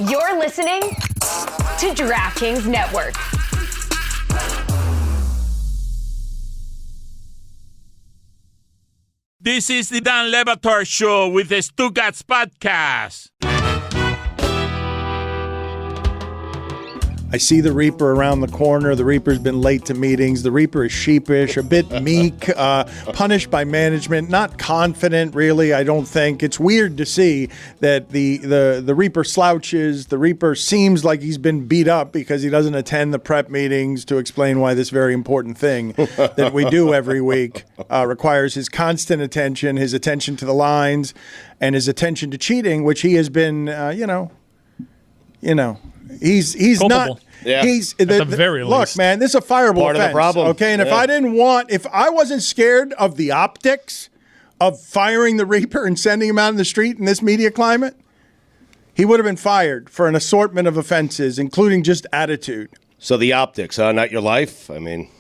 You're listening to DraftKings Network. This is the Dan Batard Show with the Stugotz podcast. I see the Reaper around the corner. The Reaper's been late to meetings. The Reaper is sheepish, a bit meek, punished by management, not confident, really, I don't think. It's weird to see that the Reaper slouches. The Reaper seems like he's been beat up because he doesn't attend the prep meetings to explain why this very important thing that we do every week requires his constant attention, his attention to the lines, and his attention to cheating, which he has been, He's culpable. Not. Yeah. He's at the very look, least. man. This is a fireable Part offense. of the problem. Okay, and if I wasn't scared of the optics of firing the Reaper and sending him out in the street in this media climate, he would have been fired for an assortment of offenses, including just attitude. So the optics, not your life? I mean,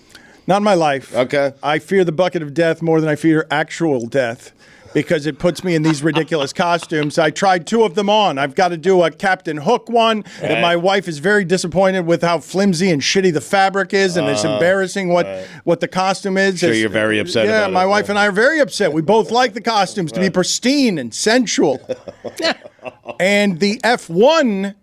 not my life. Okay. I fear the bucket of death more than I fear actual death, because it puts me in these ridiculous costumes. I tried 2 of them on. I've got to do a Captain Hook one that my wife is very disappointed with how flimsy and shitty the fabric is, and it's embarrassing what the costume is. Sure, you're very upset about it. Yeah, my wife and I are very upset. We both like the costumes to be pristine and sensual. And the F1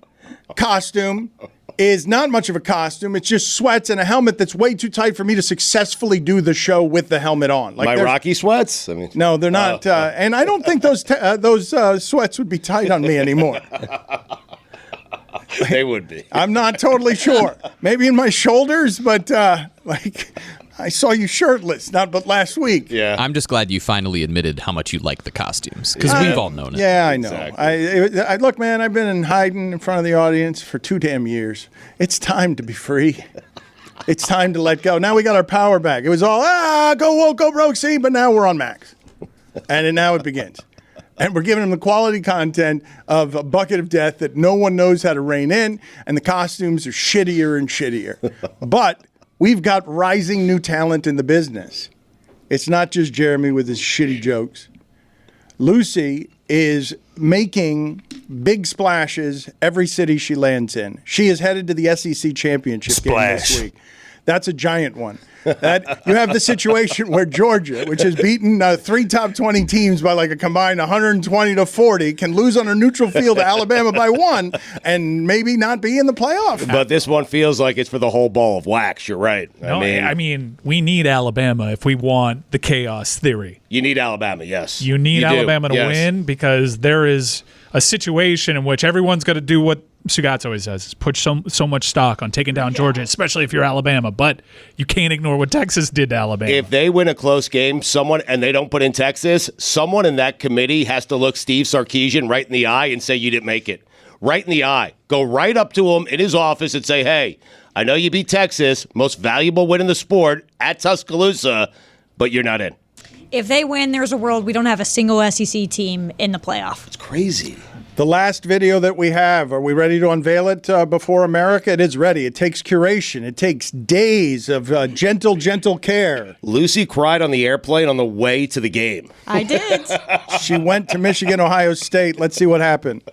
costume is not much of a costume. It's just sweats and a helmet that's way too tight for me to successfully do the show with the helmet on. Like my Rocky sweats? I mean, no, they're not. And I don't think those sweats would be tight on me anymore. They would be. I'm not totally sure. Maybe in my shoulders, but I saw you shirtless, but last week. Yeah. I'm just glad you finally admitted how much you like the costumes, because we've all known it. Yeah, I know. Exactly. I look, man, I've been in hiding in front of the audience for 2 damn years. It's time to be free. It's time to let go. Now we got our power back. It was all, go woke, go broke, see, but now we're on max. And now it begins. And we're giving them the quality content of a bucket of death that no one knows how to rein in, and the costumes are shittier and shittier. But we've got rising new talent in the business. It's not just Jeremy with his shitty jokes. Lucy is making big splashes every city she lands in. She is headed to the SEC championship game this week. That's a giant one. You have the situation where Georgia, which has beaten 3 top 20 teams by like a combined 120-40, can lose on a neutral field to Alabama by 1 and maybe not be in the playoff. But this one feels like it's for the whole ball of wax. You're right. I mean, we need Alabama if we want the chaos theory. You need Alabama, yes. You need Alabama to win, because there is a situation in which everyone's going to do what Stugotz always says, is put so much stock on taking down Georgia, especially if you're Alabama. But you can't ignore what Texas did to Alabama. If they win a close game, and they don't put in Texas, someone in that committee has to look Steve Sarkisian right in the eye and say, you didn't make it. Right in the eye. Go right up to him in his office and say, hey, I know you beat Texas, most valuable win in the sport at Tuscaloosa, but you're not in. If they win, there's a world we don't have a single SEC team in the playoff. It's crazy. The last video that we have, are we ready to unveil it before America? It is ready. It takes curation. It takes days of gentle care. Lucy cried on the airplane on the way to the game. I did. She went to Michigan, Ohio State. Let's see what happened.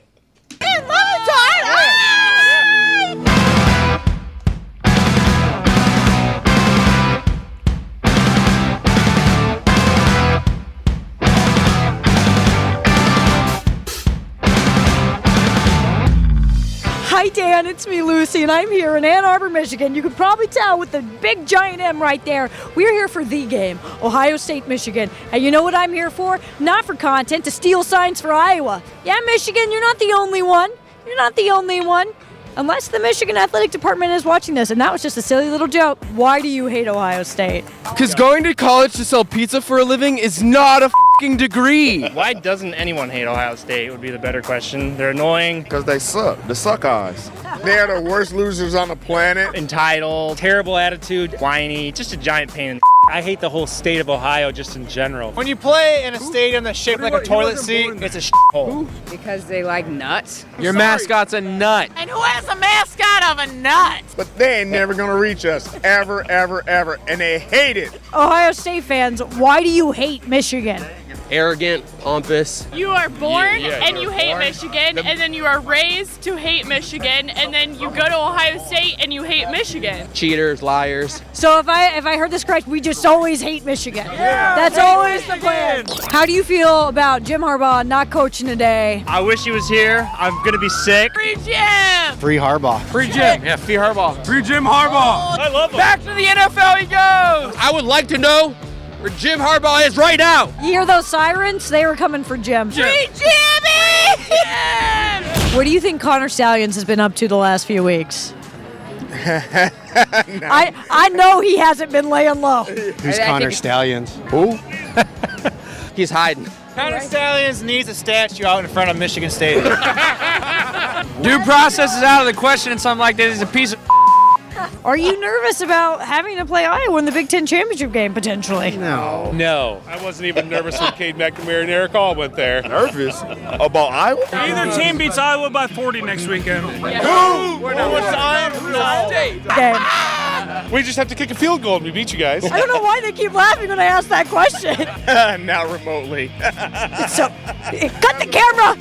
Hi, Dan. It's me, Lucy, and I'm here in Ann Arbor, Michigan. You can probably tell with the big giant M right there. We're here for the game, Ohio State, Michigan. And you know what I'm here for? Not for content, to steal signs for Iowa. Yeah, Michigan, you're not the only one. You're not the only one. Unless the Michigan Athletic Department is watching this, and that was just a silly little joke. Why do you hate Ohio State? Because going to college to sell pizza for a living is not a f***ing degree. Why doesn't anyone hate Ohio State would be the better question. They're annoying. Because they suck. The suck eyes. They're the worst losers on the planet. Entitled, terrible attitude, whiny, just a giant pain in the I hate the whole state of Ohio just in general. When you play in a stadium that's shaped like a toilet seat, it's a shithole. Because they like nuts. Your mascot's a nut. And who has a mascot of a nut? But they ain't never going to reach us. Ever, ever, ever. And they hate it. Ohio State fans, why do you hate Michigan? arrogant, pompous. You are born Yeah, and you're you hate born. Michigan, and then you are raised to hate Michigan, and then you go to Ohio State and you hate Michigan. Cheaters, liars. So if I heard this correct, we just always hate Michigan. That's always the plan. How do you feel about Jim Harbaugh not coaching today? I wish he was here. I'm going to be sick. Free Jim! Free Harbaugh. Free Jim. Yeah, free Harbaugh. Free Jim Harbaugh. I love him. Back to the NFL he goes. I would like to know where Jim Harbaugh is right now. You hear those sirens? They were coming for Jim. Free Jimmy! Jim! What do you think Connor Stallions has been up to the last few weeks? I know he hasn't been laying low. Who's Connor Stallions? Who? He's hiding. Connor Stallions needs a statue out in front of Michigan State. Due process is out of the question and something like this is a piece of Are you nervous about having to play Iowa in the Big Ten championship game potentially? No. I wasn't even nervous when Cade McNamara and Eric All went there. Nervous? About Iowa? Either team beats Iowa by 40 next weekend. Game. We just have to kick a field goal and we beat you guys. I don't know why they keep laughing when I ask that question. Now remotely. So, cut the camera.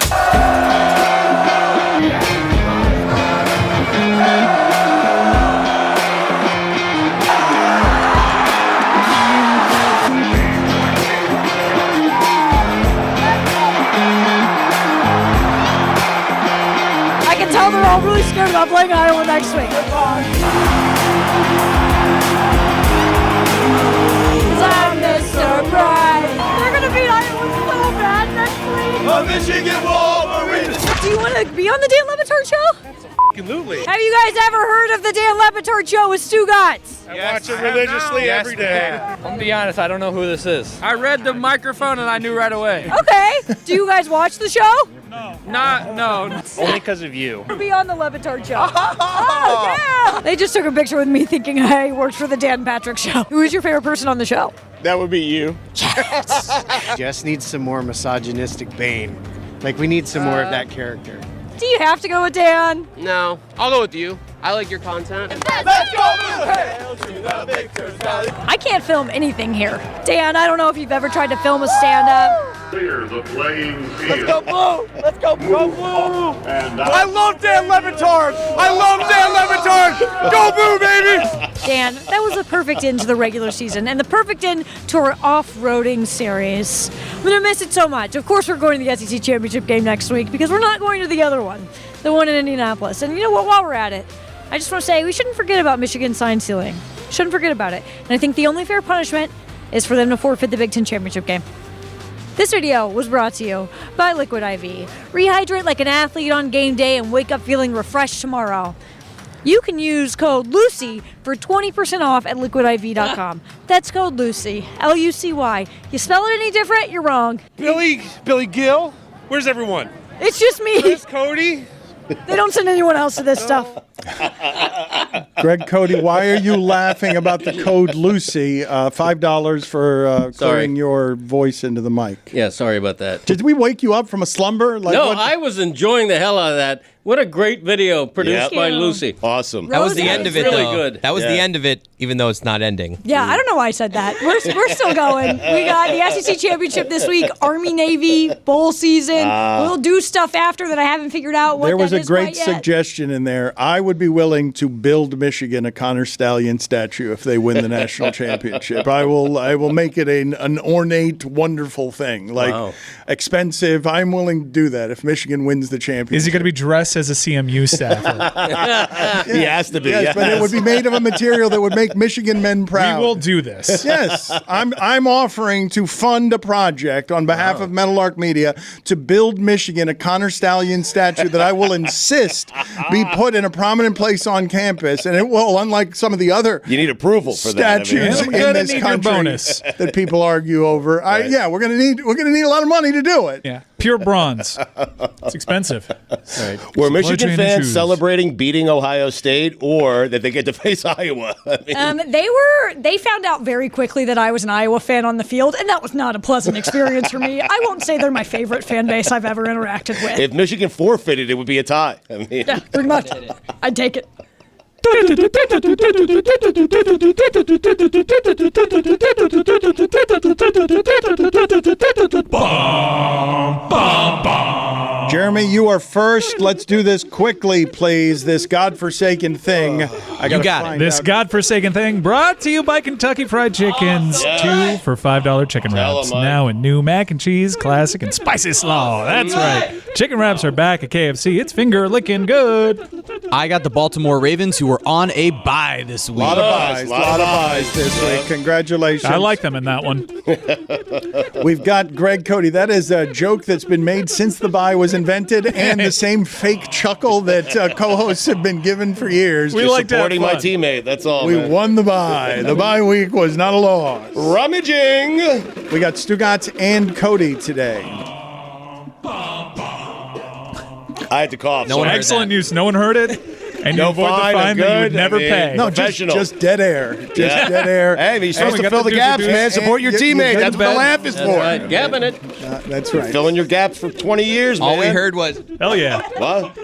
I can tell they're all really scared about playing Iowa next week. I'm Mr. Pride. They're gonna beat Iowa so bad next week. A Michigan Wolverine. Do you want to be on the Dan Le Batard show? Absolutely. Have you guys ever heard of the Dan Le Batard show with Stugotz? I watch it religiously every day. I'm gonna be honest, I don't know who this is. I read the microphone and I knew right away. Okay. Do you guys watch the show? No. Only because of you. Be on the Le Batard show. Oh, yeah. They just took a picture with me thinking I worked for the Dan Patrick show. Who is your favorite person on the show? That would be you. Just need some more misogynistic Bane. Like, we need some more of that character. Do you have to go with Dan? No, I'll go with you. I like your content. Let's go, Hail to the victors, valley. I can't film anything here. Dan, I don't know if you've ever tried to film a stand-up. Clear the playing field. Let's go blue! Let's go blue! And I love Dan Le Batard! I love Dan Le Batard! Go blue, baby! Dan, that was the perfect end to the regular season and the perfect end to our off-roading series. I'm going to miss it so much. Of course, we're going to the SEC Championship game next week because we're not going to the other one, the one in Indianapolis. And you know what? While we're at it, I just want to say we shouldn't forget about Michigan sign stealing. Shouldn't forget about it. And I think the only fair punishment is for them to forfeit the Big Ten Championship game. This video was brought to you by Liquid IV. Rehydrate like an athlete on game day and wake up feeling refreshed tomorrow. You can use code LUCY for 20% off at liquidiv.com. That's code LUCY, L-U-C-Y. You spell it any different, you're wrong. Billy Gill? Where's everyone? It's just me. Where's Cody? They don't send anyone else to this stuff. Greg Cody, why are you laughing about the code Lucy? $5 for clearing your voice into the mic. Yeah, sorry about that. Did we wake you up from a slumber? No, I was enjoying the hell out of that. What a great video produced by Lucy. Awesome. That was the end of it, really though. good. That was the end of it, even though it's not ending. Yeah, I don't know why I said that. We're still going. We got the SEC Championship this week, Army-Navy, bowl season. We'll do stuff after that I haven't figured out what There was that a is great quite yet. suggestion in there. I would be willing to build Michigan a Connor Stallion statue if they win the national championship. I will make it an ornate, wonderful thing. Like expensive. I'm willing to do that if Michigan wins the championship. Is he going to be dressed as a CMU staffer? He has to be. Yes, but it would be made of a material that would make Michigan men proud. We will do this. Yes, I'm offering to fund a project on behalf of Meadowlark Media to build Michigan a Connor Stallion statue that I will insist be put in a prominent place on campus, and it will, unlike some of the other You need approval for that. statues I'm in gonna this need your country bonus. that people argue over. We're gonna need a lot of money to do it. Yeah, pure bronze. It's expensive. Were Michigan Bloodchain and fans shoes. celebrating beating Ohio State or that they get to face Iowa? I mean, They found out very quickly that I was an Iowa fan on the field, and that was not a pleasant experience for me. I won't say they're my favorite fan base I've ever interacted with. if Michigan forfeited, it would be a tie. I mean, Yeah, pretty much. I'd take it. Jeremy, you are first. Let's do this quickly, please. This godforsaken thing. You got it. This godforsaken thing brought to you by Kentucky Fried Chickens. Yes. 2 for $5 chicken Tell wraps. 'em, Mike. Now in new mac and cheese, classic, and spicy slaw. That's right. Chicken wraps are back at KFC. It's finger licking good. I got the Baltimore Ravens, who were on a bye this week. Lot of buys this week. Congratulations. I like them in that one. We've got Greg Cody. That is a joke that's been made since the bye was invented, and the same fake chuckle that co-hosts have been given for years. We like to have Supporting my fun. teammate. That's all. We man. won the bye. The bye week was not a loss. Rummaging. We got Stugotz and Cody today. I had to cough. No one heard Excellent that. news. No one heard it. And No you avoid fine, the I'm fine that you would good. never I mean, pay. No, Professional. just dead air. Just Yeah. dead air. Hey, you're supposed we to got fill the the gaps, deuce-a-deuce. man. Support your You teammate. get That's the what the bet. laugh is That's for. right. Gabbing it. That's right. Filling your gaps for 20 years, man. All we heard was, Hell yeah. What?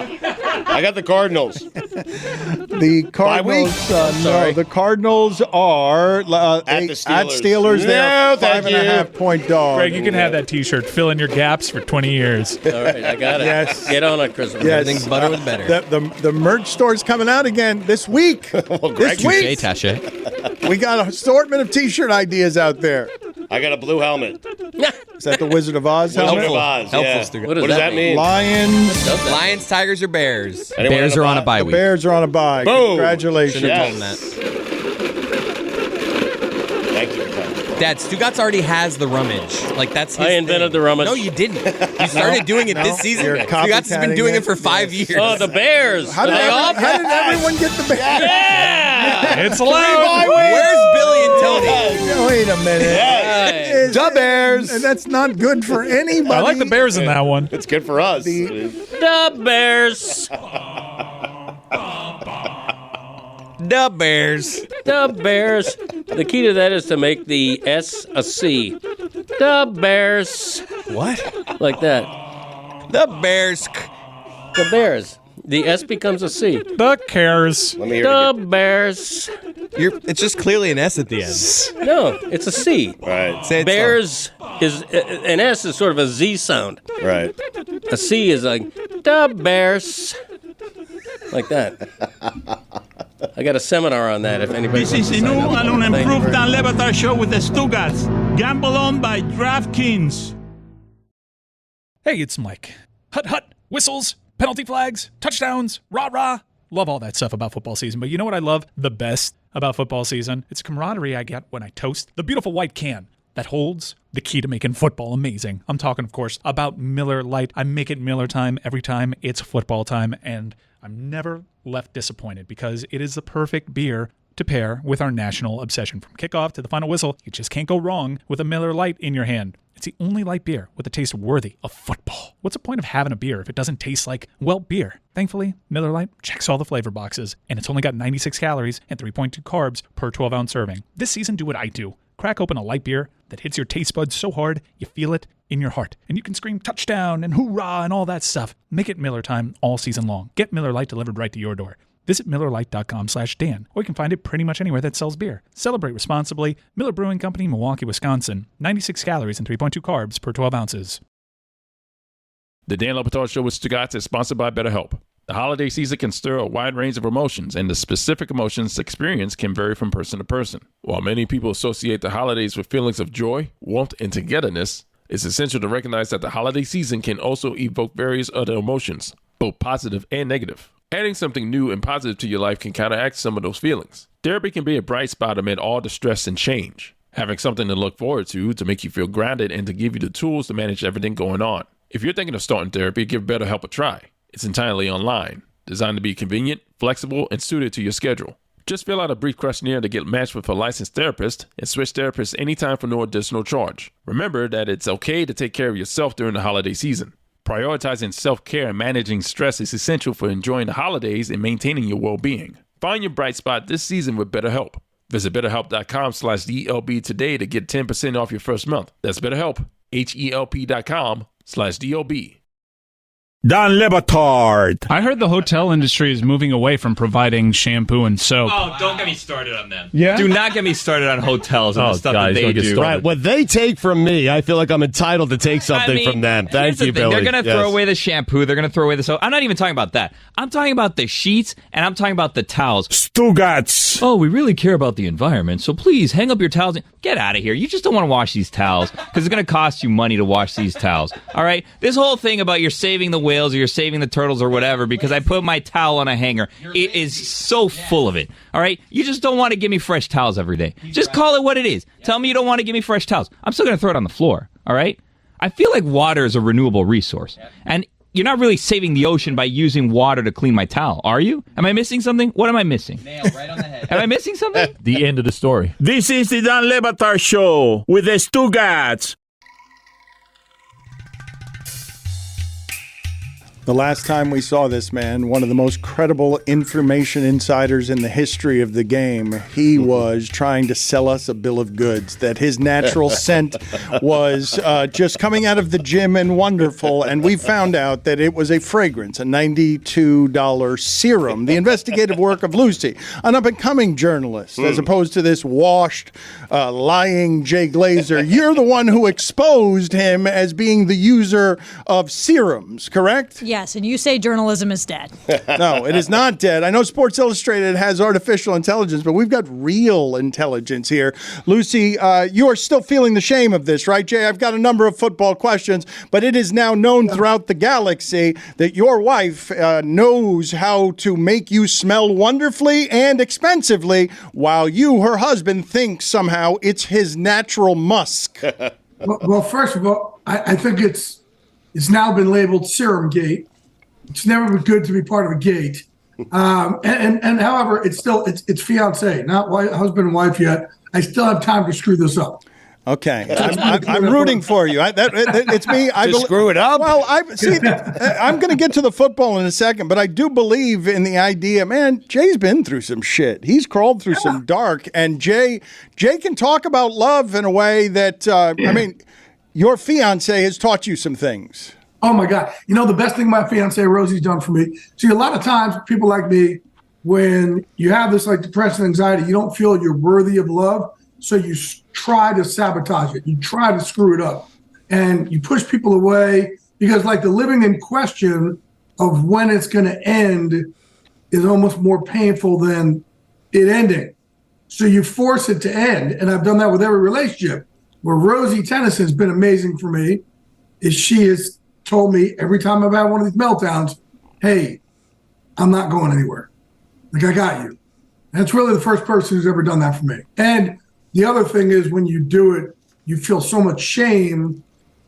I got the Cardinals. The Cardinals. week? No, the Cardinals are At the at Steelers. Steelers. No, They're thank 5.5 point dog. Greg, you can have that T-shirt. Fill in your gaps for 20 years. All right, I got it. Yes. Get on it, Christopher. Yes. everything's butter with better. The merch store's coming out again this week. This Touche, week, Tasha. we got an assortment of T-shirt ideas out there. I got a blue helmet. Is that the Wizard of Oz Wizard helmet? of Oz. Helpful, Yeah. Stuart. What does that mean? Lions. Lions, Tigers, or Bears? Anyone Bears are on a bye The week. Bears are on a bye. Boom. Congratulations. Should've Yes. told him that. Thank you. Dad, Stugotz already has the rummage. Like, that's his I invented thing. the rummage. No, you didn't. You started doing it this season. You're Stugotz has been doing copycatting it for 5 Yes. years. Oh, the Bears. How did, Are they off? how did everyone get the Bears? Yeah. It's allowed. Where's Billy and Tony? Wait a minute. Yes. The Bears. And that's not good for anybody. I like the Bears in that one. It's good for us. The Bears. The Bears. The Bears. The key to that is to make the S a C. The Bears. What? Like that. The Bears. The Bears. The S becomes a C. The cares. Let me hear The it again. Bears. It's just clearly an S at the end. No, it's a C. Right. Say it Bears is an S is sort of a Z sound. Right. A C is like the Bears. Like that. I got a seminar on that if anybody This wants is to the new sign up. and Thank you unimproved very Dan much. Lebatard show with the Stugotz. Gamble on by DraftKings. Hey, it's Mike. Hut, hut, whistles, penalty flags, touchdowns, rah-rah. Love all that stuff about football season, but you know what I love the best about football season? It's camaraderie I get when I toast the beautiful white can that holds the key to making football amazing. I'm talking, of course, about Miller Lite. I make it Miller time every time it's football time, and I'm never left disappointed because it is the perfect beer to pair with our national obsession. From kickoff to the final whistle, you just can't go wrong with a Miller Lite in your hand. It's the only light beer with a taste worthy of football. What's the point of having a beer if it doesn't taste like, well, beer? Thankfully, Miller Lite checks all the flavor boxes, and it's only got 96 calories and 3.2 carbs per 12-ounce serving. This season, do what I do. Crack open a light beer that hits your taste buds so hard, you feel it in your heart. And you can scream touchdown and hoorah and all that stuff. Make it Miller time all season long. Get Miller Lite delivered right to your door. Visit MillerLite.com/Dan, or you can find it pretty much anywhere that sells beer. Celebrate responsibly. Miller Brewing Company, Milwaukee, Wisconsin. 96 calories and 3.2 carbs per 12 ounces. The Dan Lebatard Show with Stugotz is sponsored by BetterHelp. The holiday season can stir a wide range of emotions, and the specific emotions experienced can vary from person to person. While many people associate the holidays with feelings of joy, warmth, and togetherness, it's essential to recognize that the holiday season can also evoke various other emotions, both positive and negative. Adding something new and positive to your life can counteract some of those feelings. Therapy can be a bright spot amid all the stress and change. Having something to look forward to make you feel grounded and to give you the tools to manage everything going on. If you're thinking of starting therapy, give BetterHelp a try. It's entirely online, designed to be convenient, flexible, and suited to your schedule. Just fill out a brief questionnaire to get matched with a licensed therapist and switch therapists anytime for no additional charge. Remember that it's okay to take care of yourself during the holiday season. Prioritizing self-care and managing stress is essential for enjoying the holidays and maintaining your well-being. Find your bright spot this season with BetterHelp. Visit BetterHelp.com/DLB today to get 10% off your first month. That's BetterHelp, HELP.com/DLB. Don Le Batard. I heard the hotel industry is moving away from providing shampoo and soap. Oh, don't get me started on them. Yeah? Do not get me started on hotels and the stuff that they do. Right, what they take from me, I feel like I'm entitled to take something from them. Thank you, Billy. They're going to throw away the shampoo. They're going to throw away the soap. I'm not even talking about that. I'm talking about the sheets, and I'm talking about the towels. Stugotz. Oh, we really care about the environment, so please hang up your towels. Get out of here. You just don't want to wash these towels because it's going to cost you money to wash these towels. All right? This whole thing about you're saving the whales or you're saving the turtles or whatever because I put my towel on a hanger, it is so full of it. All right? You just don't want to give me fresh towels every day. Just call it what it is. Tell me you don't want to give me fresh towels. I'm still going to throw it on the floor. All right? I feel like water is a renewable resource. And you're not really saving the ocean by using water to clean my towel, are you? Am I missing something? What am I missing? Nail right on the head. Am I missing something? The end of the story. This is the Don Le Batard Show with the Stugotz. The last time we saw this man, one of the most credible information insiders in the history of the game, he was trying to sell us a bill of goods, that his natural scent was just coming out of the gym and wonderful, and we found out that it was a fragrance, a $92 serum, the investigative work of Lucy, an up-and-coming journalist, as opposed to this washed, lying Jay Glazer. You're the one who exposed him as being the user of serums, correct? Yes, and you say journalism is dead. No, it is not dead. I know Sports Illustrated has artificial intelligence, but we've got real intelligence here. Lucy, you are still feeling the shame of this, right, Jay? I've got a number of football questions, but it is now known throughout the galaxy that your wife knows how to make you smell wonderfully and expensively, while you, her husband, thinks somehow it's his natural musk. Well, first of all, I think it's now been labeled Serum Gate. It's never been good to be part of a gate. And however, it's fiance, not husband and wife yet. I still have time to screw this up. Okay, I'm rooting for you. It's me. Screw it up. Well, I'm going to get to the football in a second, but I do believe in the idea. Man, Jay's been through some shit. He's crawled through some dark, and Jay can talk about love in a way that I mean, your fiance has taught you some things. Oh my God! You know the best thing my fiance Rosie's done for me. See, a lot of times people like me, when you have this like depression, anxiety, you don't feel you're worthy of love, so you try to sabotage it. You try to screw it up, and you push people away because like the living in question of when it's going to end is almost more painful than it ending. So you force it to end, and I've done that with every relationship. Where Rosie Tennyson's been amazing for me is she has told me every time I've had one of these meltdowns, hey, I'm not going anywhere. Like, I got you. And it's really the first person who's ever done that for me. And the other thing is when you do it, you feel so much shame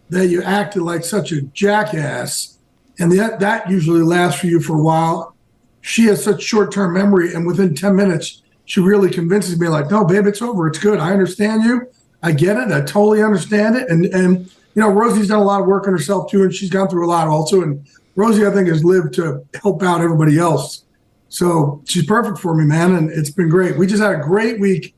that you acted like such a jackass. And that usually lasts for you for a while. She has such short-term memory, and within 10 minutes, she really convinces me like, no, babe, it's over. It's good. I understand you. I get it. I totally understand it. And you know, Rosie's done a lot of work on herself too, and she's gone through a lot also. And Rosie, I think, has lived to help out everybody else. So she's perfect for me, man, and it's been great. We just had a great week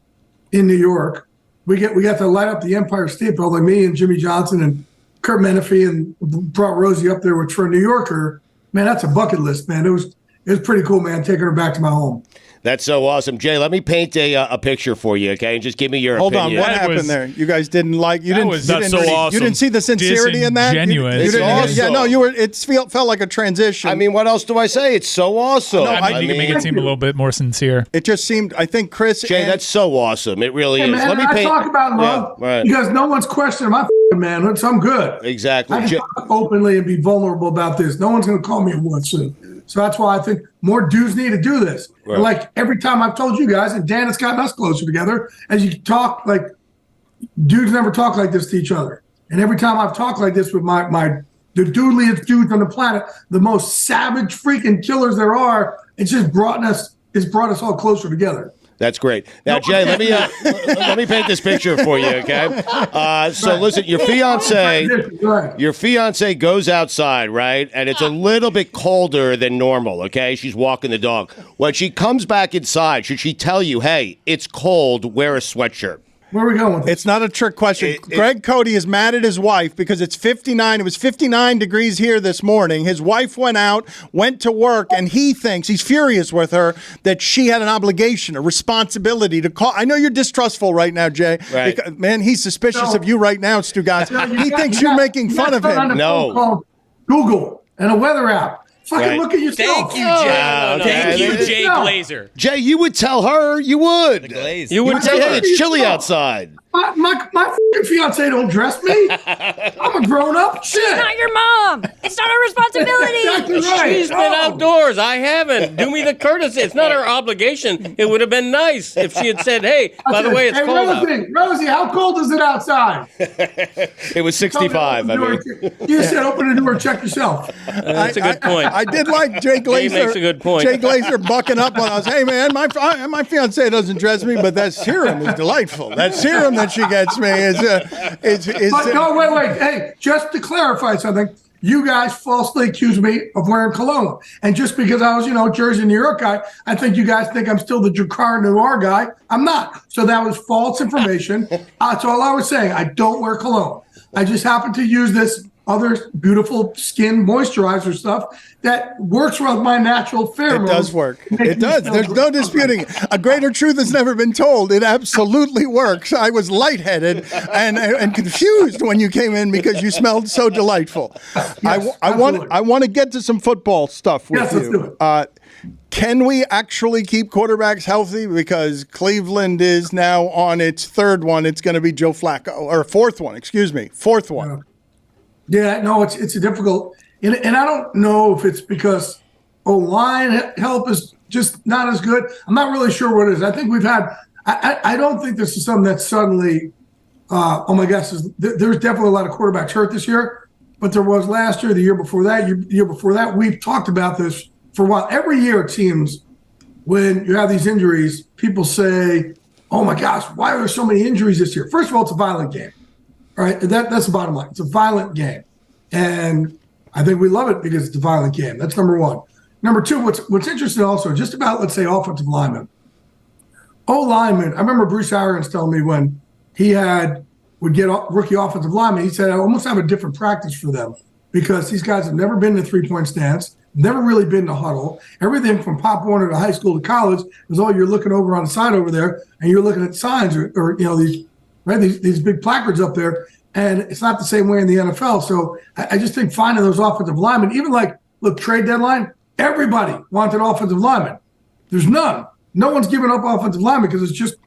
in New York. We got to light up the Empire State Building, me and Jimmy Johnson and Kurt Menefee, and brought Rosie up there, which for a New Yorker, man, that's a bucket list, man. It was pretty cool, man, taking her back to my home. That's so awesome. Jay, let me paint a picture for you, okay? And just give me your opinion. Hold on, what happened there? You guys didn't like, you didn't see the sincerity in that? Disingenuous. Yeah, no, it felt like a transition. I mean, what else do I say? It's so awesome. No, I mean, you can make it seem a little bit more sincere. It just seemed, I think, Chris. Jay, that's so awesome. It really is. Man, Let me I paint. talk about love because no one's questioning my manhood, so I'm good. Exactly. I can talk openly and be vulnerable about this. No one's going to call me a wuss. So that's why I think more dudes need to do this. Right. And like every time I've told you guys, and Dan, it's gotten us closer together, as you talk, like dudes never talk like this to each other. And every time I've talked like this with the doodliest dudes on the planet, the most savage freaking killers there are, it's brought us all closer together. That's great. Now, Jay, let me paint this picture for you, okay? So, listen, your fiance goes outside, right? And it's a little bit colder than normal, okay? She's walking the dog. When she comes back inside, should she tell you, hey, it's cold, wear a sweatshirt? Where are we going with this? It's not a trick question. Greg Cody is mad at his wife because it's 59. It was 59 degrees here this morning. His wife went out, went to work, and he thinks, he's furious with her, that she had an obligation, a responsibility to call. I know you're distrustful right now, Jay. Right. Because, man, he's suspicious of you right now, Stugotz. He thinks you're making fun of him. No. Google and a weather app. Fucking look at yourself. Thank you, Jay. Thank you, Jay Glazer. Jay, you would tell her. You would. The Glaze. You would say, hey, it's chilly outside. My fucking fiance don't dress me. I'm a grown up. Shit. She's not your mom. It's not her responsibility. Exactly right. She's been outdoors. I haven't. Do me the courtesy. It's not her obligation. It would have been nice if she had said, hey, by the way, it's cold out. Rosie, how cold is it outside? It was 65. You said open the door and check yourself. That's a good point. I did like Jay Glazer. He makes a good point. Jay Glazer bucking up on us. Hey, man, my fiance doesn't dress me, but that serum is delightful. That serum that she gets me is But no, wait. Hey, just to clarify something, you guys falsely accused me of wearing cologne. And just because I was, Jersey, New York guy, I think you guys think I'm still the Dracar Noir guy. I'm not. So that was false information. That's all I was saying. I don't wear cologne. I just happen to use this other beautiful skin moisturizer stuff that works with my natural pheromones. It does work. It does. There's no disputing it. A greater truth has never been told. It absolutely works. I was lightheaded and confused when you came in because you smelled so delightful. Yes, I want to get to some football stuff with you. Let's do it. Can we actually keep quarterbacks healthy? Because Cleveland is now on its third one. It's going to be Joe Flacco, or fourth one. Fourth one. Yeah, no, it's a difficult, and I don't know if it's because O-line help is just not as good. I'm not really sure what it is. I think we've had. I don't think this is something that suddenly. Oh my gosh, there's definitely a lot of quarterbacks hurt this year, but there was last year, the year before that, year before that. We've talked about this for a while. Every year it seems when you have these injuries, people say, "Oh my gosh, why are there so many injuries this year?" First of all, it's a violent game. All right, that's the bottom line. It's a violent game, and I think we love it because it's a violent game. That's number one. Number two, what's interesting also, just about, let's say, offensive linemen. O-linemen, I remember Bruce Arians telling me when he would get rookie offensive linemen, he said, I almost have a different practice for them because these guys have never been in a three-point stance, never really been in a huddle. Everything from Pop Warner to high school to college is all you're looking over on the side over there, and you're looking at signs or these big placards up there, and it's not the same way in the NFL. So I just think finding those offensive linemen, even look, trade deadline, everybody wanted offensive linemen. There's none. No one's giving up offensive linemen because it's just,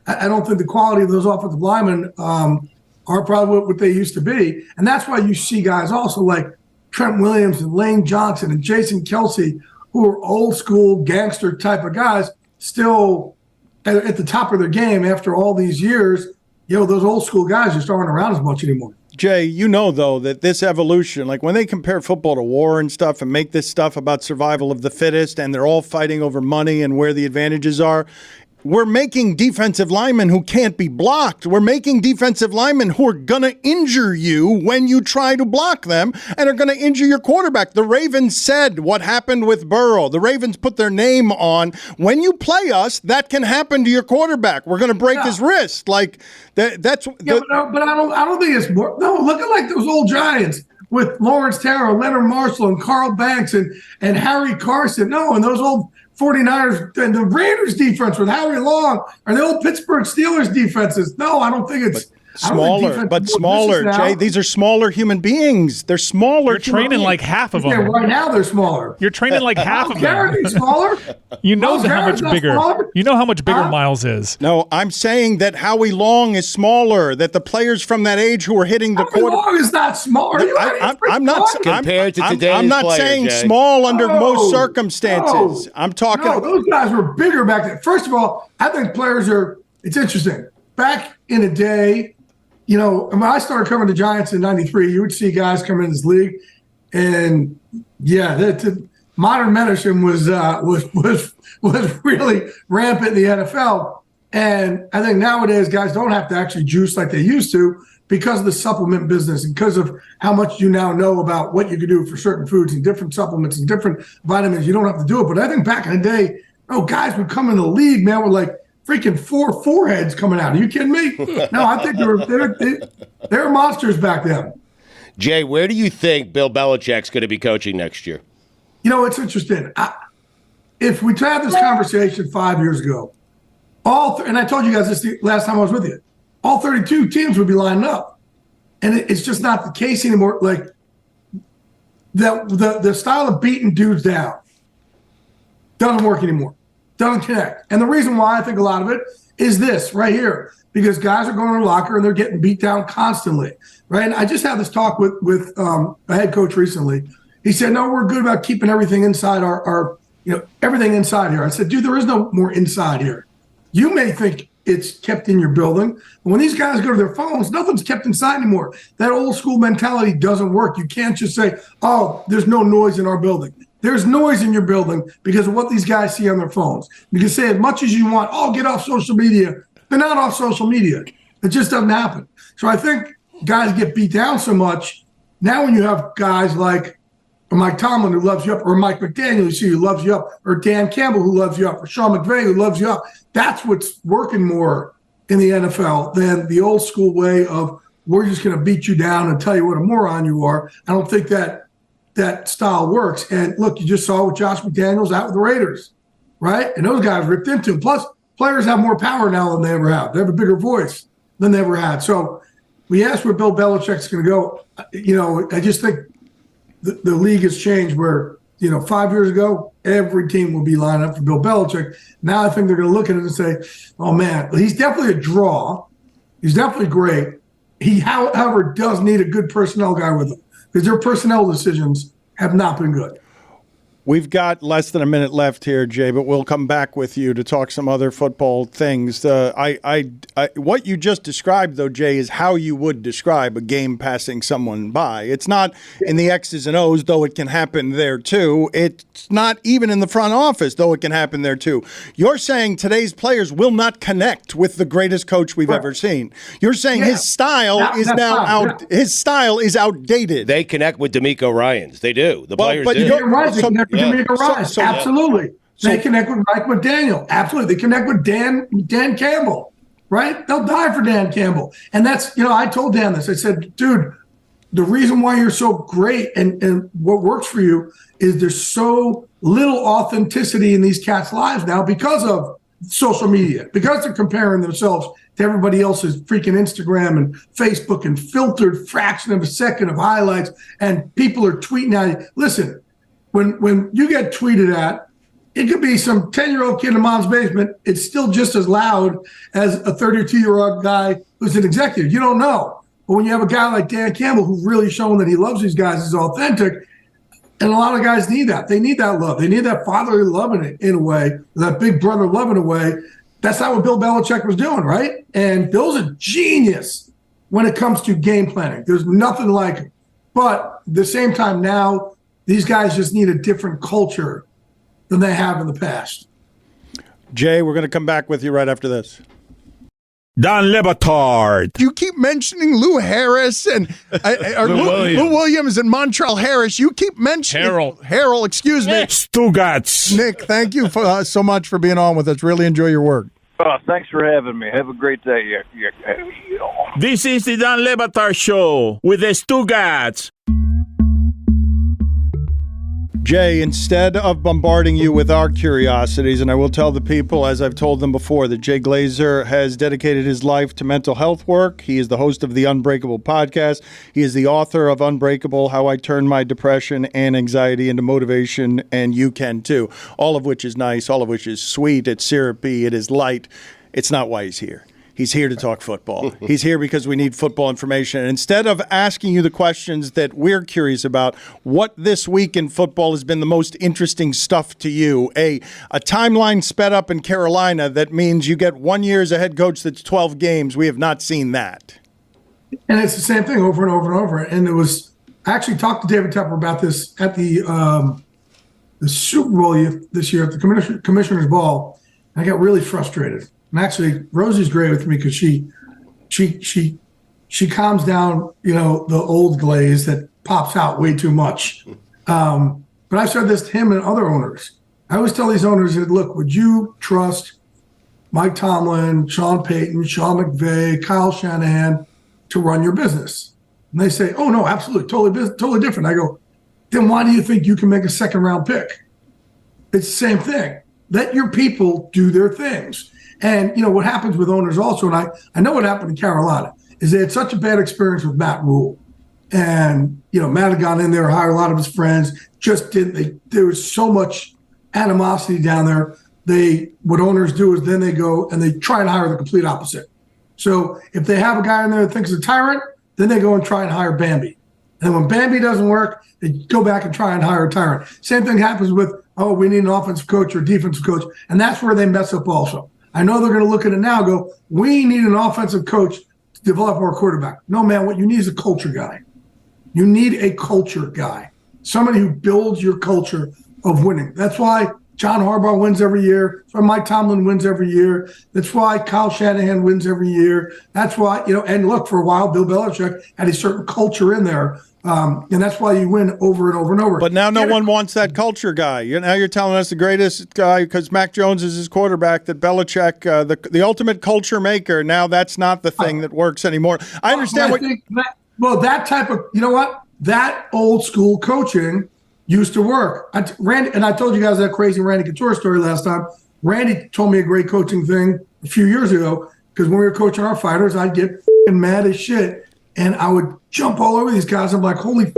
I don't think the quality of those offensive linemen are probably what they used to be. And that's why you see guys also like Trent Williams and Lane Johnson and Jason Kelsey, who are old school gangster type of guys, still at the top of their game after all these years. Those old school guys just aren't around as much anymore. Jay, though, that this evolution, like when they compare football to war and stuff and make this stuff about survival of the fittest and they're all fighting over money and where the advantages are, we're making defensive linemen who can't be blocked. We're making defensive linemen who are going to injure you when you try to block them and are going to injure your quarterback. The Ravens said what happened with Burrow. The Ravens put their name on. When you play us, that can happen to your quarterback. We're going to break his wrist. Like that's. But I don't think it's more. No, look at like those old Giants with Lawrence Taylor, Leonard Marshall, and Carl Banks and Harry Carson. No, and those old 49ers and the Raiders defense with Howie Long, or the old Pittsburgh Steelers defenses. No, I don't think it's smaller, Jay. These are smaller human beings. They're smaller. You're training like half of them. Yeah, right now they're smaller. You're training like half of them. Garrett's smaller. How much bigger. Smaller? You know how much bigger Miles is. No, I'm saying that Howie Long is smaller. That the players from that age who are hitting the quarter. Howie Long is not smaller. I'm not compared to today's I'm not players, saying Jay. Small under most circumstances. No, I'm talking. No, those guys were bigger back then. First of all, I think players are. It's interesting. Back in the day. When I started covering the Giants in '93, you would see guys come in this league, and modern medicine was really rampant in the NFL. And I think nowadays guys don't have to actually juice like they used to because of the supplement business and because of how much you now know about what you can do for certain foods and different supplements and different vitamins. You don't have to do it. But I think back in the day, guys would come in the league, man, with like freaking 4 foreheads coming out. Are you kidding me? No, I think they were monsters back then. Jay, where do you think Bill Belichick's going to be coaching next year? You know, it's interesting. If we had this conversation 5 years ago, and I told you guys this the last time I was with you, all 32 teams would be lining up. And it's just not the case anymore. Like, the style of beating dudes down doesn't work anymore. Doesn't connect. And the reason why I think a lot of it is this right here, because guys are going to the locker and they're getting beat down constantly, right? And I just had this talk with a head coach recently. He said, no, we're good about keeping everything inside our everything inside here. I said, dude, there is no more inside here. You may think it's kept in your building, but when these guys go to their phones, nothing's kept inside anymore. That old school mentality doesn't work. You can't just say, oh, there's no noise in our building. There's noise in your building because of what these guys see on their phones. You can say as much as you want, oh, get off social media. They're not off social media. It just doesn't happen. So I think guys get beat down so much. Now when you have guys like Mike Tomlin who loves you up, or Mike McDaniel who loves you up, or Dan Campbell who loves you up, or Sean McVay who loves you up, that's what's working more in the NFL than the old school way of we're just going to beat you down and tell you what a moron you are. I don't think that style works. And look, you just saw with Josh McDaniels out with the Raiders, right? And those guys ripped into him. Plus, players have more power now than they ever have. They have a bigger voice than they ever had. So we asked where Bill Belichick's going to go. I just think the league has changed where, 5 years ago, every team will be lining up for Bill Belichick. Now I think they're going to look at it and say, oh, man, he's definitely a draw. He's definitely great. He, however, does need a good personnel guy with him because their personnel decisions have not been good. We've got less than a minute left here, Jay, but we'll come back with you to talk some other football things. What you just described, though, Jay, is how you would describe a game passing someone by. It's not in the X's and O's, though it can happen there, too. It's not even in the front office, though it can happen there, too. You're saying today's players will not connect with the greatest coach we've ever seen. You're saying his style is now out. His style is outdated. They connect with DeMeco Ryans. They do. The players do. Absolutely. They connect with Mike McDaniel. Absolutely. They connect with Dan Campbell, right? They'll die for Dan Campbell. And that's, I told Dan this. I said, dude, the reason why you're so great and what works for you is there's so little authenticity in these cats' lives now because of social media, because they're comparing themselves to everybody else's freaking Instagram and Facebook and filtered fraction of a second of highlights. And people are tweeting at you. Listen, when you get tweeted at, it could be some 10-year-old kid in mom's basement. It's still just as loud as a 32-year-old guy who's an executive. You don't know. But when you have a guy like Dan Campbell who's really showing that he loves these guys, is authentic, and a lot of guys need that. They need that love. They need that fatherly love in a way, that big brother love in a way. That's not what Bill Belichick was doing, right? And Bill's a genius when it comes to game planning. There's nothing like it. But at the same time now, these guys just need a different culture than they have in the past. Jay, we're going to come back with you right after this. Don Le Batard. You keep mentioning Lou Harris and Lou Williams and Montrell Harris. You keep mentioning Harold, excuse me. Stugotz. Nick, thank you so much for being on with us. Really enjoy your work. Oh, thanks for having me. Have a great day. This is the Don Le Batard Show with the Stugotz. Jay, instead of bombarding you with our curiosities, and I will tell the people, as I've told them before, that Jay Glazer has dedicated his life to mental health work. He is the host of the Unbreakable podcast. He is the author of Unbreakable, How I Turned My Depression and Anxiety into Motivation, and you can too. All of which is nice, all of which is sweet, it's syrupy, it is light. It's not why he's here. He's here to talk football. He's here because we need football information. And instead of asking you the questions that we're curious about, what this week in football has been the most interesting stuff to you? A timeline sped up in Carolina that means you get 1 year as a head coach that's 12 games. We have not seen that. And it's the same thing over and over and over. And I actually talked to David Tepper about this at the Super Bowl this year at the Commissioner's Ball. I got really frustrated. And actually, Rosie's great with me because she calms down, the old glaze that pops out way too much. But I've said this to him and other owners. I always tell these owners that, look, would you trust Mike Tomlin, Sean Payton, Sean McVay, Kyle Shanahan to run your business. And they say, oh, no, absolutely, totally different. I go, then why do you think you can make a second-round pick? It's the same thing. Let your people do their things. And, what happens with owners also, and I know what happened in Carolina, is they had such a bad experience with Matt Rule. And, Matt had gone in there, hired a lot of his friends, there was so much animosity down there. What owners do is then they go and they try and hire the complete opposite. So if they have a guy in there that thinks he's a tyrant, then they go and try and hire Bambi. And when Bambi doesn't work, they go back and try and hire a tyrant. Same thing happens with, we need an offensive coach or defensive coach. And that's where they mess up also. I know they're going to look at it now and go, we need an offensive coach to develop our quarterback. No, man, what you need is a culture guy. You need a culture guy, somebody who builds your culture of winning. That's why John Harbaugh wins every year. That's why Mike Tomlin wins every year. That's why Kyle Shanahan wins every year. That's why, and look, for a while, Bill Belichick had a certain culture in there. And that's why you win over and over and over. But now no one wants that culture guy. Now you're telling us the greatest guy, because Mac Jones is his quarterback, that Belichick, the ultimate culture maker, now that's not the thing that works anymore. I understand that type of, that old school coaching used to work. Randy, and I told you guys that crazy Randy Couture story last time. Randy told me a great coaching thing a few years ago, because when we were coaching our fighters, I'd get mad as shit. And I would jump all over these guys. I'm like, holy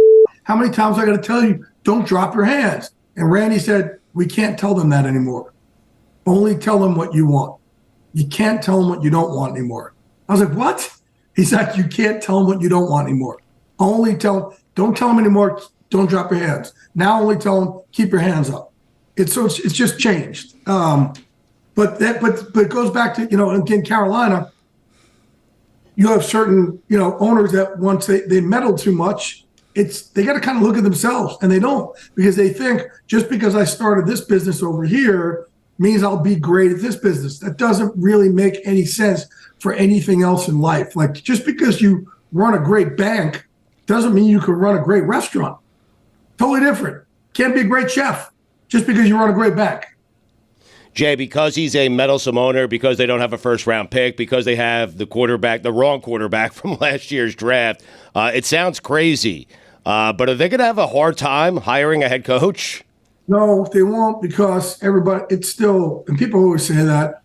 how many times I got to tell you, don't drop your hands? And Randy said, we can't tell them that anymore. Only tell them what you want. You can't tell them what you don't want anymore. I was like, what? He's like, you can't tell them what you don't want anymore. Don't tell them anymore, don't drop your hands. Now only tell them, keep your hands up. It's just changed. But it goes back to, in Carolina, you have certain, owners that once they meddle too much, they got to kind of look at themselves, and they don't, because they think just because I started this business over here means I'll be great at this business. That doesn't really make any sense for anything else in life. Like, just because you run a great bank doesn't mean you can run a great restaurant. Totally different. Can't be a great chef just because you run a great bank. Jay, because he's a meddlesome owner, because they don't have a first-round pick, because they have the wrong quarterback from last year's draft, it sounds crazy. But are they going to have a hard time hiring a head coach? No, they won't, because it's still, and people always say that,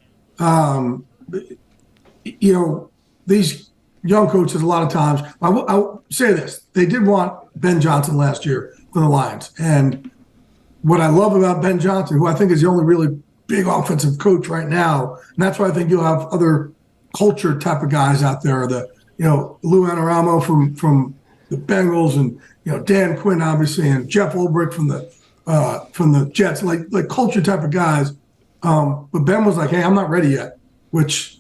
these young coaches a lot of times, I'll say this, they did want Ben Johnson last year for the Lions. And what I love about Ben Johnson, who I think is the only really big offensive coach right now, and that's why I think you'll have other culture type of guys out there. Lou Anarumo from the Bengals, and Dan Quinn obviously, and Jeff Ulbrich from the Jets, like culture type of guys. But Ben was like, "Hey, I'm not ready yet," which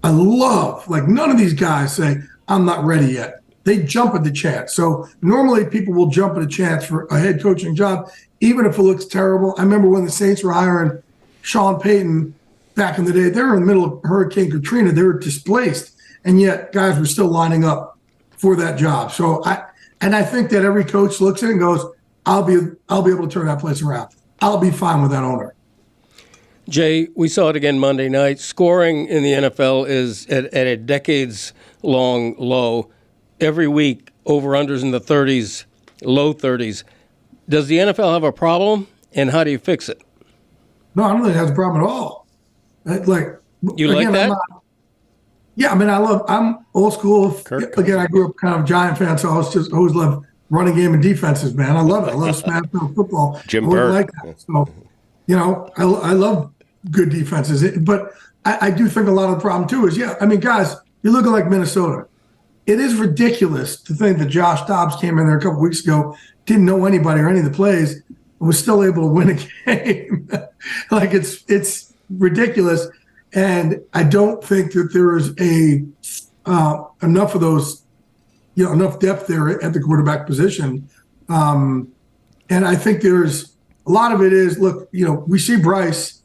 I love. Like, none of these guys say I'm not ready yet. They jump at the chance. So normally people will jump at a chance for a head coaching job, even if it looks terrible. I remember when the Saints were hiring Sean Payton back in the day, they were in the middle of Hurricane Katrina. They were displaced, and yet guys were still lining up for that job. So I think that every coach looks at it and goes, I'll be able to turn that place around. I'll be fine with that owner. Jay, we saw it again Monday night. Scoring in the NFL is at a decades-long low. Every week, over-unders in the 30s, low 30s. Does the NFL have a problem, and how do you fix it? No, I don't think it has a problem at all. You like that? I'm old school. Again, I grew up kind of a Giant fan, so I always loved running game and defenses, man. I love it. I love smash football. Jim Burke. Like that. So, I love good defenses. But I do think a lot of the problem, too, is, guys, you're looking like Minnesota. It is ridiculous to think that Josh Dobbs came in there a couple weeks ago, didn't know anybody or any of the plays, and was still able to win a game. Like, it's ridiculous. And I don't think that there is enough of those, enough depth there at the quarterback position. And I think there's a lot of it is, look, we see Bryce.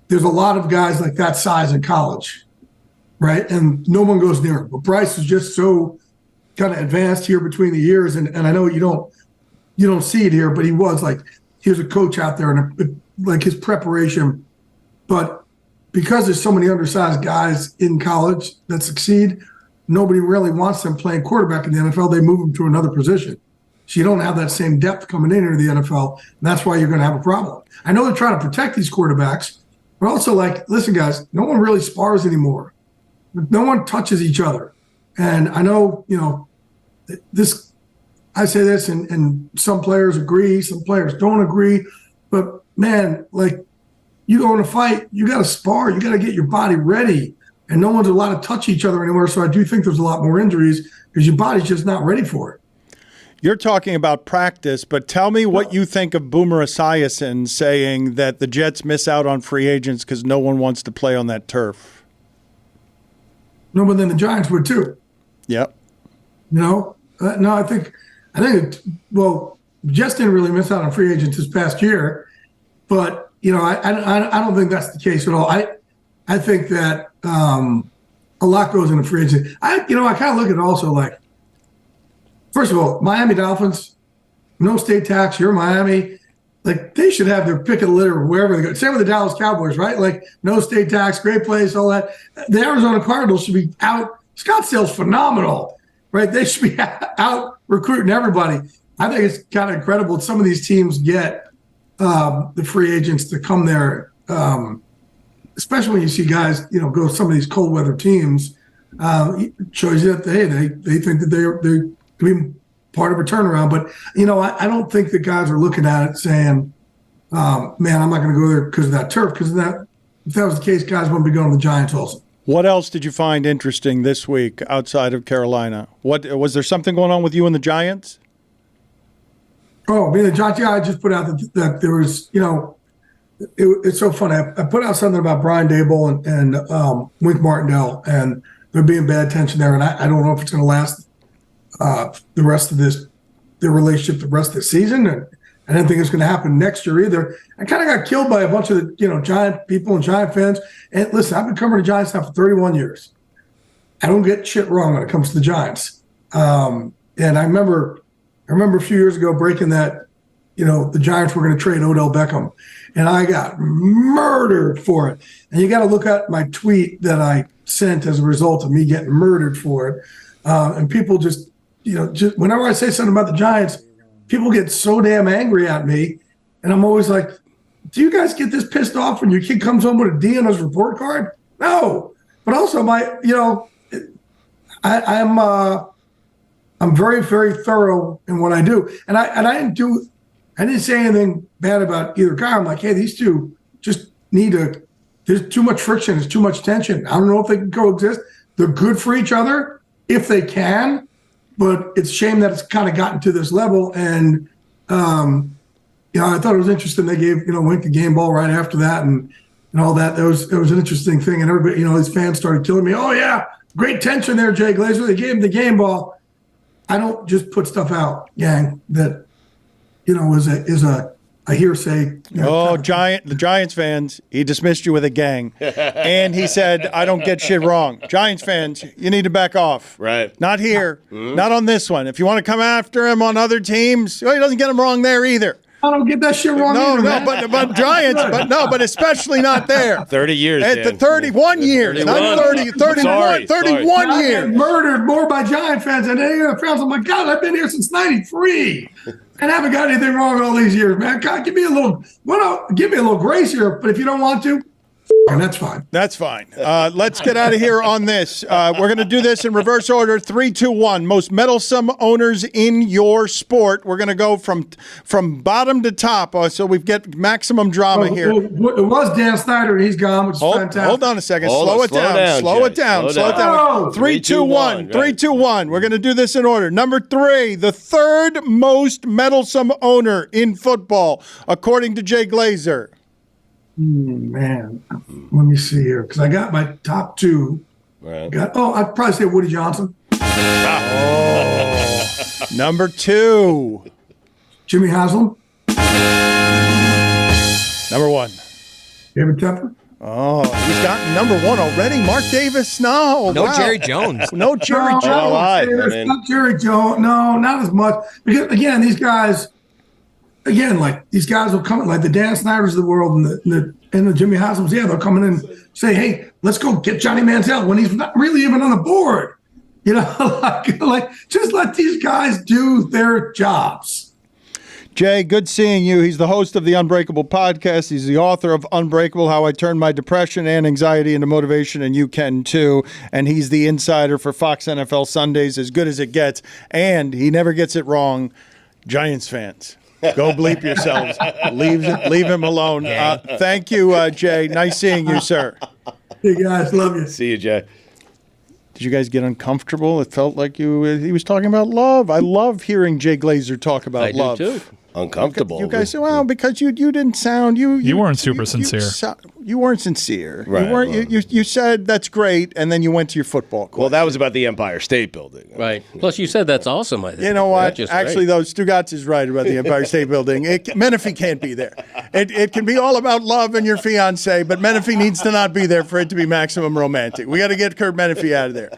There's a lot of guys like that size in college, right? And no one goes near him. But Bryce is just so kind of advanced here between the years. And I know you don't see it here, but he was a coach out there, and like his preparation. But because there's so many undersized guys in college that succeed, nobody really wants them playing quarterback in the NFL. They move them to another position. So you don't have that same depth coming into the NFL, and that's why you're going to have a problem. I know they're trying to protect these quarterbacks, but also, like, listen, guys, no one really spars anymore. No one touches each other. And I know, this. I say this, and some players agree, some players don't agree. But, man, like, you go in a fight, you got to spar. You got to get your body ready. And no one's allowed to touch each other anymore. So I do think there's a lot more injuries because your body's just not ready for it. You're talking about practice, but tell me what you think of Boomer Esiason saying that the Jets miss out on free agents because no one wants to play on that turf. No, but then the Giants would too. Yep. No, I think Jets didn't really miss out on free agents this past year, but I don't think that's the case at all. I think that a lot goes into free agency. I kind of look at it also like, first of all, Miami Dolphins, no state tax. You're Miami, like they should have their pick of the litter wherever they go. Same with the Dallas Cowboys, right? Like no state tax, great place, all that. The Arizona Cardinals should be out. Scottsdale's phenomenal. Right, they should be out recruiting everybody. I think it's kind of incredible. Some of these teams get the free agents to come there, especially when you see guys, go to some of these cold weather teams. It shows you that they think that they're going to be part of a turnaround. But I don't think the guys are looking at it saying, "Man, I'm not going to go there because of that turf." Because if that was the case, guys wouldn't be going to the Giants also. What else did you find interesting this week outside of Carolina? What was there something going on with you and the Giants? Oh, me and the Giants. Yeah, I just put out that there was, it's so funny. I put out something about Brian Dable and Wink Martindale, and there being bad tension there. And I don't know if it's going to last the rest of their relationship, the rest of the season. And I didn't think it was going to happen next year either. I kind of got killed by a bunch of the, Giant people and Giant fans. And listen, I've been covering the Giants now for 31 years. I don't get shit wrong when it comes to the Giants. And I remember a few years ago breaking that, the Giants were going to trade Odell Beckham. And I got murdered for it. And you got to look at my tweet that I sent as a result of me getting murdered for it. And people just whenever I say something about the Giants, people get so damn angry at me, and I'm always like, do you guys get this pissed off when your kid comes home with a D on his report card? No. But also I'm very, very thorough in what I do. And I didn't say anything bad about either guy. I'm like, hey, these two just there's too much friction, there's too much tension. I don't know if they can coexist. They're good for each other if they can. But it's a shame that it's kind of gotten to this level. And, I thought it was interesting. They gave, Wink the game ball right after that and all that. It was an interesting thing. And everybody, his fans started killing me. Oh, yeah, great tension there, Jay Glazer. They gave him the game ball. I don't just put stuff out, gang, that, is a hearsay. The Giants fans, he dismissed you with a gang. And he said, I don't get shit wrong. Giants fans, you need to back off. Right. Not here. Not on this one. If you want to come after him on other teams, he doesn't get them wrong there either. I don't get that shit wrong either, man. but Giants, but especially not there. 30 years, at the 31 years, 31. Not 30, 31, 31 years. I get murdered more by Giant fans than any other fans. I'm like, God, I've been here since 93. And I haven't got anything wrong all these years, man. God, give me a little grace here. But if you don't want to, that's fine. That's fine. Let's get out of here on this. We're going to do this in reverse order. 3, 2, 1. Most meddlesome owners in your sport. We're going to go from bottom to top. So we get maximum drama here. It was Dan Snyder, and he's gone, which is fantastic. Hold on a second. Slow it down. 3, 2, 1. 3, 2, 1. We're going to do this in order. Number 3, the third most meddlesome owner in football, according to Jay Glazer. Man, let me see here, because I got my top 2. Right. I'd probably say Woody Johnson. Number 2, Jimmy Haslam. Number 1, David Tepper. Oh, he's gotten number 1 already. Mark Davis, no. Jerry Jones. No Jerry Jones. Not Jerry Jones. No, not as much. Because again, these guys, again, like these guys will come in, like the Dan Snyders of the world and the Jimmy Haslam's. Yeah, they'll come in and say, "Hey, let's go get Johnny Manziel," when he's not really even on the board. You know, like just let these guys do their jobs. Jay, good seeing you. He's the host of the Unbreakable podcast. He's the author of Unbreakable, How I Turned My Depression and Anxiety into Motivation, and You Can Too. And he's the insider for Fox NFL Sundays, as good as it gets. And he never gets it wrong. Giants fans, go bleep yourselves. Leave him alone. Thank you, Jay. Nice seeing you, sir. Hey, guys. Love you. See you, Jay. Did you guys get uncomfortable? It felt like he was talking about love. I love hearing Jay Glazer talk about love. I do, too. Uncomfortable. You guys say, well, because you didn't sound you weren't super sincere. You weren't sincere. Right, you weren't. You said that's great, and then you went to your football question. Well, that was about the Empire State Building. Right. Plus, you said that's awesome. I think. You know what? That's just Actually, great. though, Stugotz is right about the Empire State Building. Menifee can't be there. It can be all about love and your fiance, but Menifee needs to not be there for it to be maximum romantic. We got to get Kurt Menifee out of there.